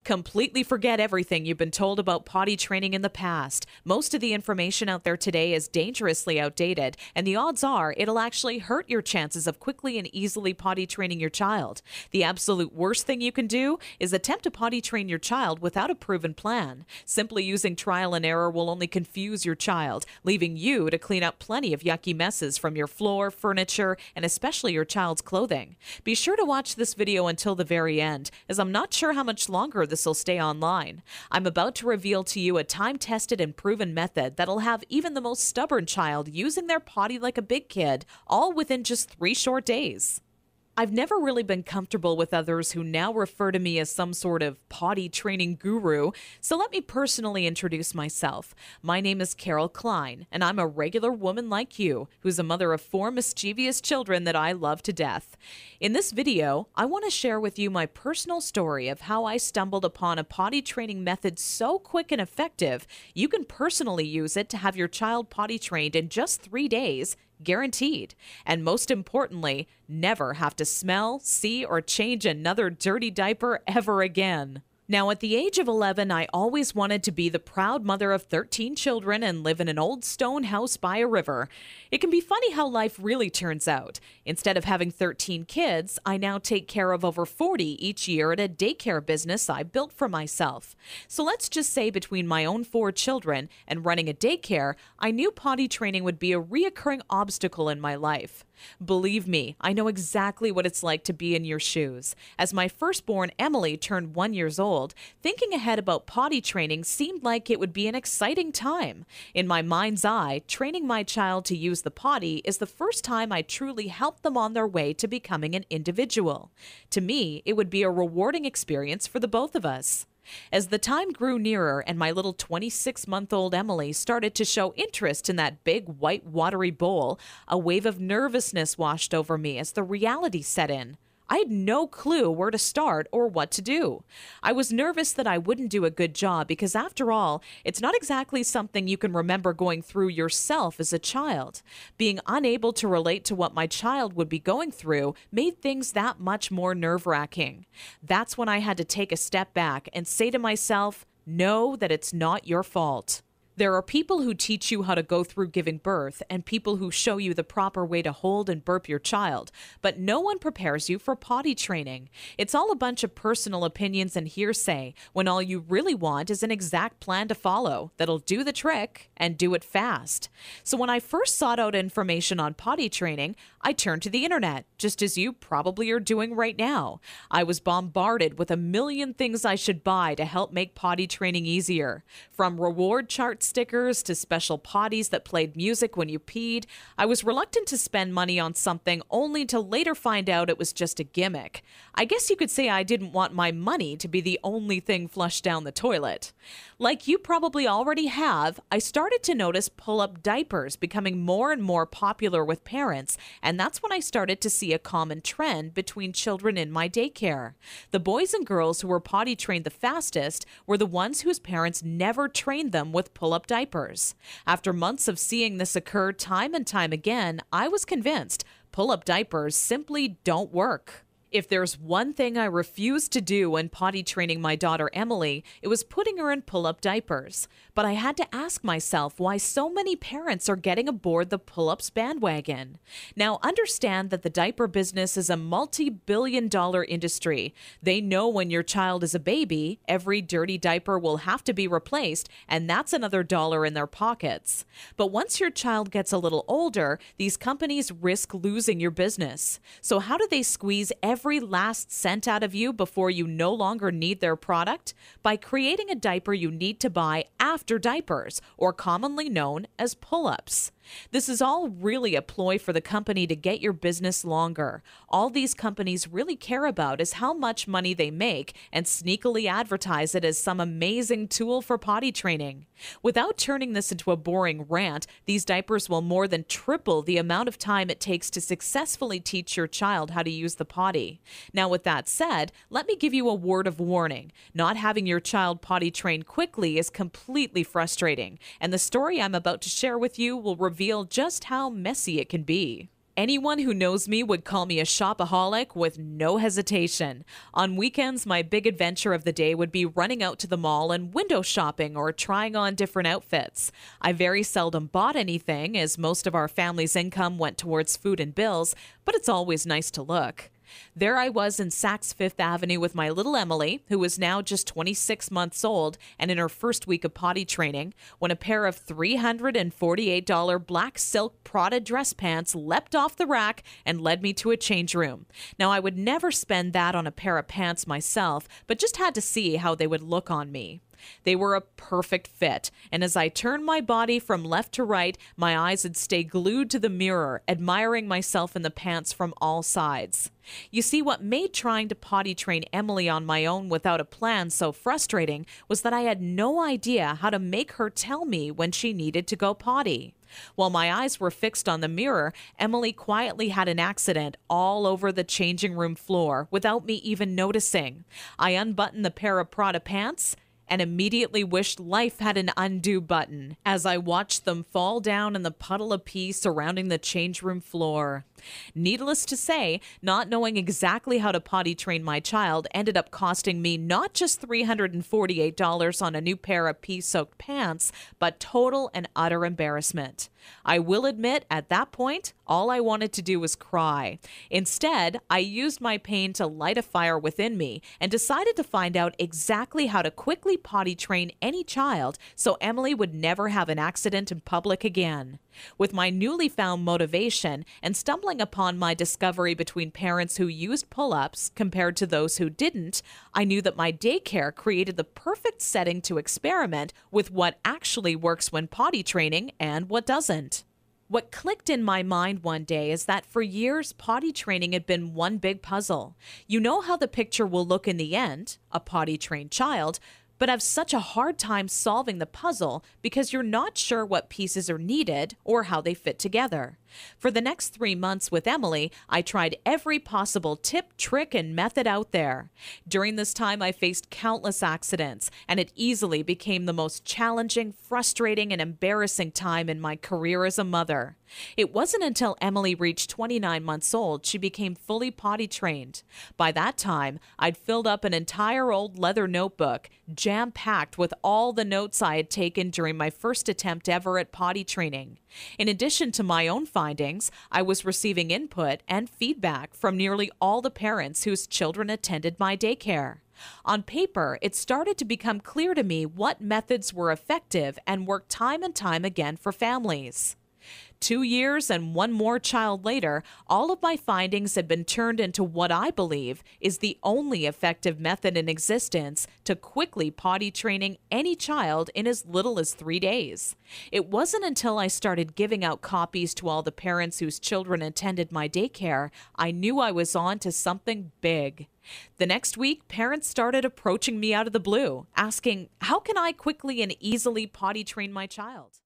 Completely forget everything you've been told about potty training in the past. Most of the information out there today is dangerously outdated, and the odds are it'll actually hurt your chances of quickly and easily potty training your child. The absolute worst thing you can do is attempt to potty train your child without a proven plan. Simply using trial and error will only confuse your child, leaving you to clean up plenty of yucky messes from your floor, furniture, and especially your child's clothing. Be sure to watch this video until the very end, as I'm not sure how much longer this will stay online. I'm about to reveal to you a time-tested and proven method that'll have even the most stubborn child using their potty like a big kid, all within just 3 short days. I've never really been comfortable with others who now refer to me as some sort of potty training guru, so let me personally introduce myself. My name is Carol Klein, and I'm a regular woman like you, who's a mother of 4 mischievous children that I love to death. In this video, I want to share with you my personal story of how I stumbled upon a potty training method so quick and effective, you can personally use it to have your child potty trained in just 3 days, guaranteed. And most importantly, never have to smell, see, or change another dirty diaper ever again. Now, at the age of 11, I always wanted to be the proud mother of 13 children and live in an old stone house by a river. It can be funny how life really turns out. Instead of having 13 kids, I now take care of over 40 each year at a daycare business I built for myself. So let's just say between my own 4 children and running a daycare, I knew potty training would be a reoccurring obstacle in my life. Believe me, I know exactly what it's like to be in your shoes. As my firstborn Emily turned 1 year old, thinking ahead about potty training seemed like it would be an exciting time. In my mind's eye, training my child to use the potty is the first time I truly helped them on their way to becoming an individual. To me, it would be a rewarding experience for the both of us. As the time grew nearer and my little 26-month-old Emily started to show interest in that big white watery bowl, a wave of nervousness washed over me as the reality set in. I had no clue where to start or what to do. I was nervous that I wouldn't do a good job because, after all, it's not exactly something you can remember going through yourself as a child. Being unable to relate to what my child would be going through made things that much more nerve-wracking. That's when I had to take a step back and say to myself, know that it's not your fault. There are people who teach you how to go through giving birth and people who show you the proper way to hold and burp your child, but no one prepares you for potty training. It's all a bunch of personal opinions and hearsay when all you really want is an exact plan to follow that'll do the trick and do it fast. So when I first sought out information on potty training, I turned to the internet, just as you probably are doing right now. I was bombarded with a million things I should buy to help make potty training easier. From reward chart stickers to special potties that played music when you peed, I was reluctant to spend money on something only to later find out it was just a gimmick. I guess you could say I didn't want my money to be the only thing flushed down the toilet. Like you probably already have, I started to notice pull-up diapers becoming more and more popular with parents, and that's when I started to see a common trend between children in my daycare. The boys and girls who were potty trained the fastest were the ones whose parents never trained them with pull-up diapers. After months of seeing this occur time and time again, I was convinced pull-up diapers simply don't work. If there's one thing I refused to do when potty training my daughter Emily, it was putting her in pull-up diapers. But I had to ask myself why so many parents are getting aboard the pull-ups bandwagon. Now, understand that the diaper business is a multi-billion-dollar industry. They know when your child is a baby, every dirty diaper will have to be replaced, and that's another dollar in their pockets. But once your child gets a little older, these companies risk losing your business. So how do they squeeze every last cent out of you before you no longer need their product? By creating a diaper you need to buy after diapers, or commonly known as pull-ups. This is all really a ploy for the company to get your business longer. All these companies really care about is how much money they make and sneakily advertise it as some amazing tool for potty training. Without turning this into a boring rant, these diapers will more than triple the amount of time it takes to successfully teach your child how to use the potty. Now, with that said, let me give you a word of warning. Not having your child potty trained quickly is completely frustrating, and the story I'm about to share with you will reveal just how messy it can be. Anyone who knows me would call me a shopaholic with no hesitation. On weekends, my big adventure of the day would be running out to the mall and window shopping or trying on different outfits. I very seldom bought anything, as most of our family's income went towards food and bills, but it's always nice to look. There I was in Saks Fifth Avenue with my little Emily, who was now just 26 months old and in her first week of potty training, when a pair of $348 black silk Prada dress pants leapt off the rack and led me to a change room. Now, I would never spend that on a pair of pants myself, but just had to see how they would look on me. They were a perfect fit, and as I turned my body from left to right, my eyes would stay glued to the mirror, admiring myself in the pants from all sides. You see, what made trying to potty train Emily on my own without a plan so frustrating was that I had no idea how to make her tell me when she needed to go potty. While my eyes were fixed on the mirror, Emily quietly had an accident all over the changing room floor without me even noticing. I unbuttoned the pair of Prada pants and immediately wished life had an undo button as I watched them fall down in the puddle of pee surrounding the change room floor. Needless to say, not knowing exactly how to potty train my child ended up costing me not just $348 on a new pair of pee-soaked pants, but total and utter embarrassment. I will admit, at that point, all I wanted to do was cry. Instead, I used my pain to light a fire within me and decided to find out exactly how to quickly potty train any child so Emily would never have an accident in public again. With my newly found motivation and stumbling upon my discovery between parents who used pull-ups compared to those who didn't, I knew that my daycare created the perfect setting to experiment with what actually works when potty training and what doesn't. What clicked in my mind one day is that for years, potty training had been one big puzzle. You know how the picture will look in the end, a potty-trained child, but have such a hard time solving the puzzle because you're not sure what pieces are needed or how they fit together. For the next 3 months with Emily, I tried every possible tip, trick, and method out there. During this time, I faced countless accidents, and it easily became the most challenging, frustrating, and embarrassing time in my career as a mother. It wasn't until Emily reached 29 months old she became fully potty trained. By that time, I'd filled up an entire old leather notebook, jam-packed with all the notes I had taken during my first attempt ever at potty training. In addition to my own findings, I was receiving input and feedback from nearly all the parents whose children attended my daycare. On paper, it started to become clear to me what methods were effective and worked time and time again for families. 2 years and one more child later, all of my findings had been turned into what I believe is the only effective method in existence to quickly potty training any child in as little as 3 days. It wasn't until I started giving out copies to all the parents whose children attended my daycare I knew I was on to something big. The next week, parents started approaching me out of the blue, asking, how can I quickly and easily potty train my child?